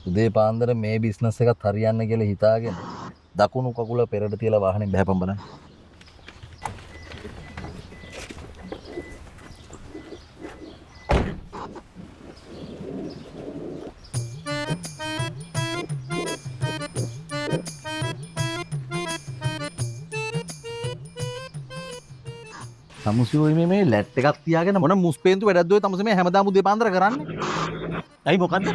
උදේ පාන්දර මේ බිස්නස් එකත් හරියන්න කියලා හිතාගෙන දකුණු කකුල පෙරට තියලා වාහනේ බහැපන් බලන්න. තමුසේ මේ ලැට් එකක් තියාගෙන මොන මුස්පේන්තු වැඩක්ද ඔය තමුසේ මේ හැමදාම උදේ පාන්දර කරන්නේ? ඇයි මොකද්ද?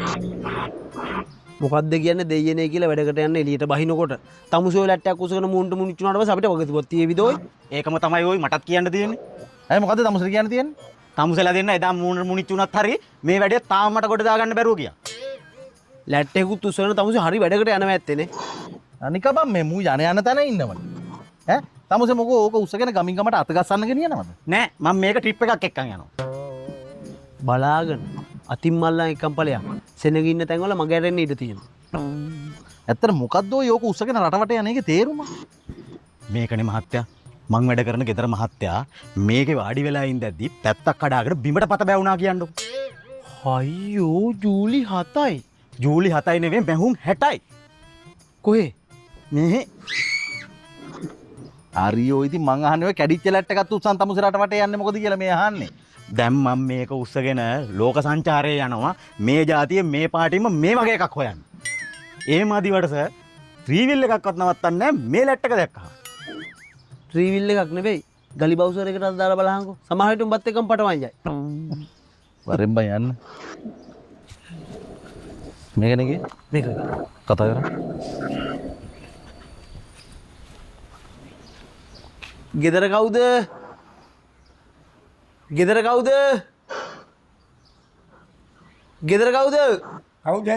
මොකද්ද කියන්නේ දෙයියනේ කියලා වැඩකට යන්න එළියට බහිනකොට තමුසේ ලැට් එකක් උසගෙන මූණට මුනිච්චුනාට පස්සේ අපිට වගතුවක් තියේවිද ඔය? ඒකම තමයි ඔය මටත් කියන්න තියෙන්නේ. ඇයි මොකද්ද තමුසේ කියන්න තියෙන්නේ? තමුසෙලා දෙන්න එදා මූණට මුනිච්චුනත් හරි මේ වැඩේ තාම මට කොට දාගන්න බැරුව ගියා. ලැට් එකකුත් උසගෙන තමුසේ හරි වැඩකට යනවා ඇත්තේනේ. අනික බම් මේ මූ යන තැන ඉන්නවනේ. ඈ තමුසේ මොකෝ ඕක උසගෙන ගමින් ගමට අත ගස්සන්න ගෙනියනවද? නෑ මම මේක ට්‍රිප් එකක් එක්කන් යනවා. බලාගෙන අතින් මල්ලන් එකම් ඵලයක් සෙනග ඉන්න තැන්වල මග ඇරෙන්න ඉඩ තියෙනවා. ඇත්තට මොකද්ද ඔය ඕක උසගෙන රටවට යන එකේ තේරුම? මේකනේ මහත්තයා මං වැඩ කරන ගෙදර මහත්තයා මේකේ වාඩි වෙලා ඉඳද්දි පැත්තක් කඩාගෙන බිමට පත බැවුනා කියන්නකො. අයියෝ ජූලි 7යි. ජූලි 7යි නෙවෙයි මැහුම් 60යි. කොහේ? මෙහෙ. හරියෝ ඉතින් මං අහන්නේ ඔය කැඩිච්ච ලැට් එකත් උස්සන් තමුසේ රටවට යන්නේ මොකද කියලා මේ අහන්නේ. දැන් මම මේක උස්සගෙන ලෝක සංචාරයේ යනවා මේ જાතියේ මේ පාටින්ම මේ වගේ එකක් හොයන්න. ඒ මදිවට සර් ත්‍රිවිල් එකක්වත් නවත්තන්නේ නැහැ මේ ලැට් එක දැක්කහම. ත්‍රිවිල් එකක් නෙවෙයි ගලි බවුසර් එකට දාලා බලහන්කෝ. සමහර විට උඹත් එක්කම පටවන්න යයි. වරෙන් බය යන්න. මේක නෙගේ මේක කතා කරා. ගෙදර කවුද? ගෙදර කවුද? ගෙදර කවුද? කවුද?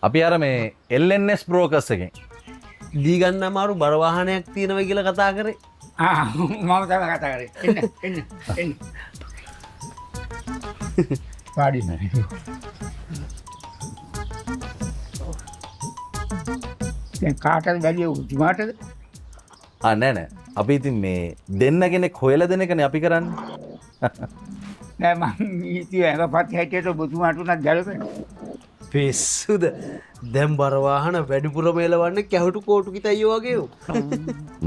අපි අර මේ LNS brokers එකෙන් දී ගන්න අමාරු බර වාහනයක් තියෙනවා කියලා කතා කරේ. මම තමයි කතා කරේ. එන්න. පාඩි නෑ. දැන් කාටද බැලිය උතුමාටද? නෑ නෑ අපි ඉතින් මේ දෙන්න කෙනෙක් හොයලා දෙන එකනේ අපි කරන්නේ. නෑ මං ඉතින් ඇඟපත් හැටියට ඔබතුමාට උනත් ගැලපෙනවා. පිස්සුද? දැන් බර වාහන වැඩිපුර මේලවන්නේ කැහුටු කෝටු කිතයියෝ වගේ.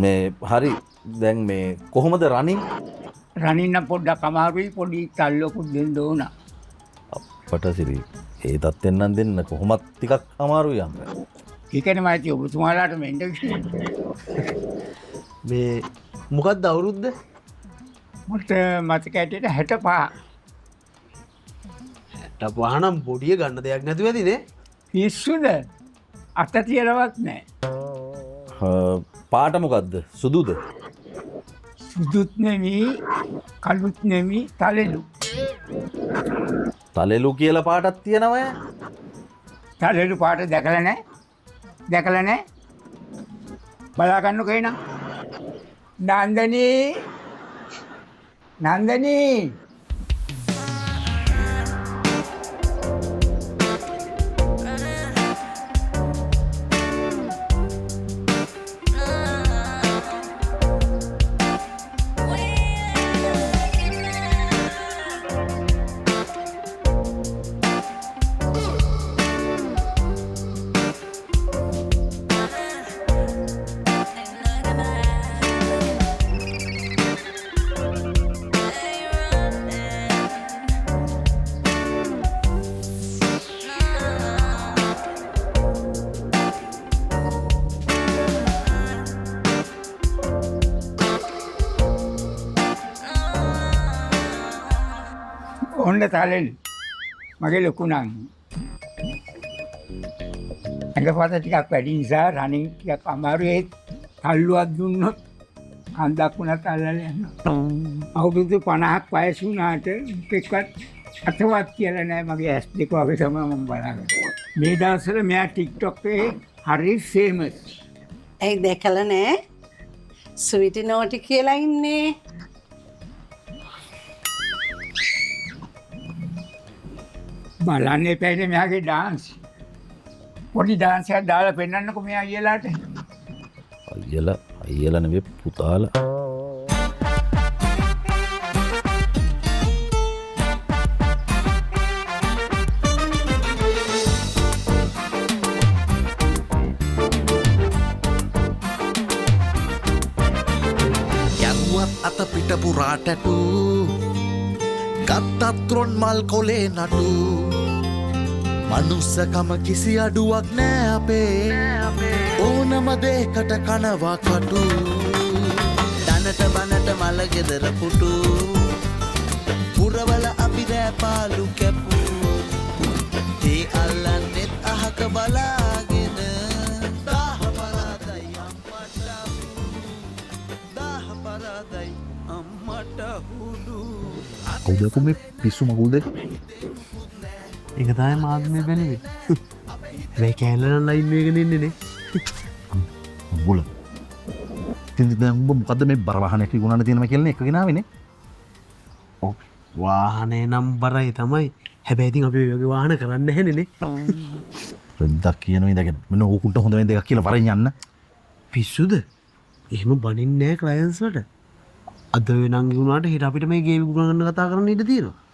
මේ හරි දැන් මේ කොහොමද රනින්? රනින් නම් පොඩ්ඩක් අමාරුයි පොඩි තල්ලකුත් දෙන්න ඕන. අපට සිරි ඒ තත්ත්වෙන් නම් දෙන්න කොහොමත් ටිකක් අමාරුයි යන්න. ඒකනේ මම ඉතින් ඔබතුමාලාට මෙන්න මේ මොකක්ද අවුරුද්ද? මට මතක ඇටියට 65. වාහනම් බොඩිය ගන්න දෙයක් නැතුව ඇතිනේ. පිස්සුද? අත තියලවත් නැහැ. පාට මොකද්ද? සුදුද? සුදුත් නෙමෙයි, කළුත් නෙමෙයි, තලෙලු. තලෙලු කියලා පාටක් තියෙනවා. තලෙලු පාට දැකලා නැහැ? දැකලා නැහැ? බලා ගන්නකෝ එනවා. නන්දනී ඔන්න තලෙලු මගේ ලොකු නං ඇඟපත ටිකක් වැඩි නිසා රනින් ටිකක් අමාරුයි තල්ලුවක් දුන්නොත් හන්දක් වුණත් අල්ලලා යනවා අවුරුදු 50ක් වයස වුණාට එක්කවත් අතවත් කියලා නෑ මගේ ඇස් දෙක වගේ තමයි මම බලාගන්නේ මේ දවස්වල මෙයා TikTok එකේ හරි ෆේමස් ඇයි දැකලා නෑ ස්විටි නෝටි කියලා ඉන්නේ බලන්න එපැයිනේ මෙයාගේ ඩාන්ස්. පොඩි ඩාන්ස් එකක් දාලා පෙන්නන්නකෝ මෙයා අයියලාට. අයියලා නෙවෙයි පුතාලා. පුරා ටැටු ගත්තත්රොන් මල් කොලේ නටු මනුස්සකම කිසි අඩුවක් නෑ අපේ ඕනම දේකට කනවා කටු දනට බනට මල ගෙදර පුටු පුරවල අපි රෑපාලු කැපු තේ අල්ලන්නෙත් අහක බලාගෙන දාහ පරාදයි අම්මට හුඩු කවුදක මේ පිස්සු මකුල්ද එක තමයි මාත්මය බැලවේ වැයි කෑල්ලන ලයින්වේගෙන ඉන්නනේ බුල තිබ මොකද මේ බරවාහනක ගුණන තියෙනම කියලන එක ගෙනාවෙන වාහනය නම් බරයි තමයි හැබැයිතින් අපි යෝග වාහන කරන්න හැනෙනේ රදක් කියන දගෙන මෙන ඕකුට හොඳ දෙයක් කියලා වර යන්න පිස්සුද එහෙම බනින්නෑ ක්ලයන්ස්වට අද නංගුණට හිට අපිට මේ ගේ ගුණගන්න කතා කරන්න ඉට තියෙනවා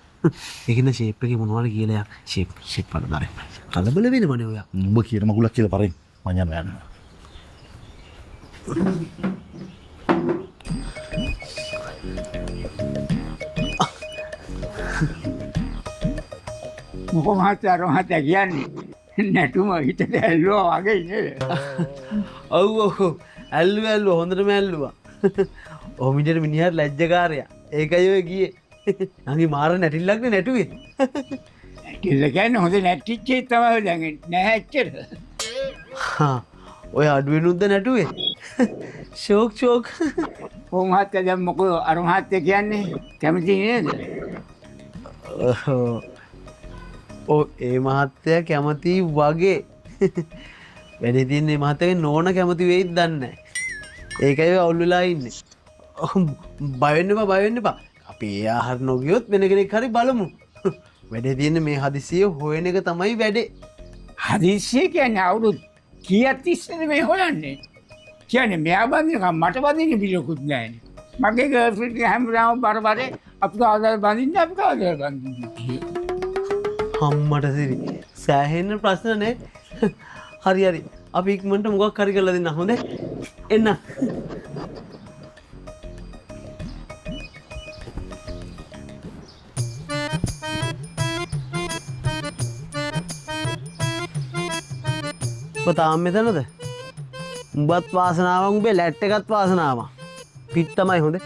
එකන ශේප්ක මොනවාට කියලයක් ශිප් පලදර කලබල වෙන මනවය උඹ කියන මකුලක් කියල පරෙන් මඥන් යන්න මොකො මහත්තයා රොහත කියන්නේ නැටුම හිතට ඇල්ලුව වගේ නේද? ඔව් ඔව් ඇල්ලුව හොඳටම ඇල්ලුවා ඔමිට මිනිහට ලැජ්ජකාරය ඒකයි ඔය ගියේ නගේ මාර නැටිල්ලක්න නැටුවේ කිල්ල කියන්න හොඳ නැට්ටිච්චේ තමයි දැඟෙන් නැහැච්චර ඔය අඩුවෙනුද්ද නැටුවේ ශෝක් ෂෝක් ඕමහත්ත දැම් මොක අරුමහත්ය කියන්නේ කැමති නේද? ඕ ඒ මහත්තය කැමති වගේ වැඩි තින්නේ මහතක නෝන කැමති වෙයිත් දන්න ඒකයි අවුල්ලලා ඉන්න බයන්න බයන්න පා අපේ ආහර නොගියොත් වෙන කෙනෙක් හරි බලමු වැඩේ තියන්න මේ හදිසිය හොයන එක තමයි වැඩේ හදිසිය කියන්නේ අවුරුත් කියත් ඉස්සද මේ හොයන්නේ කියන මෙයා බඳකම් මට බඳින පිළිකුත් නෑන මගේ ගර්ෆ්‍රෙන්ඩ් හැමදාම බරබරේ අපිට ආදාර බඳින්න අපිට ආදාර බඳින්න හම්මට සිරි සෑහෙන්න ප්‍රශ්න නෑ හරි හරි අපි ඉක්මනට මොකක් හරි කරලා දෙන්න හොඳ එන්න තාම මෙතනද උඹත් වාසනාවක් උඹේ ලැට් එකත් වාසනාවක් පිට් තමයි හොඳ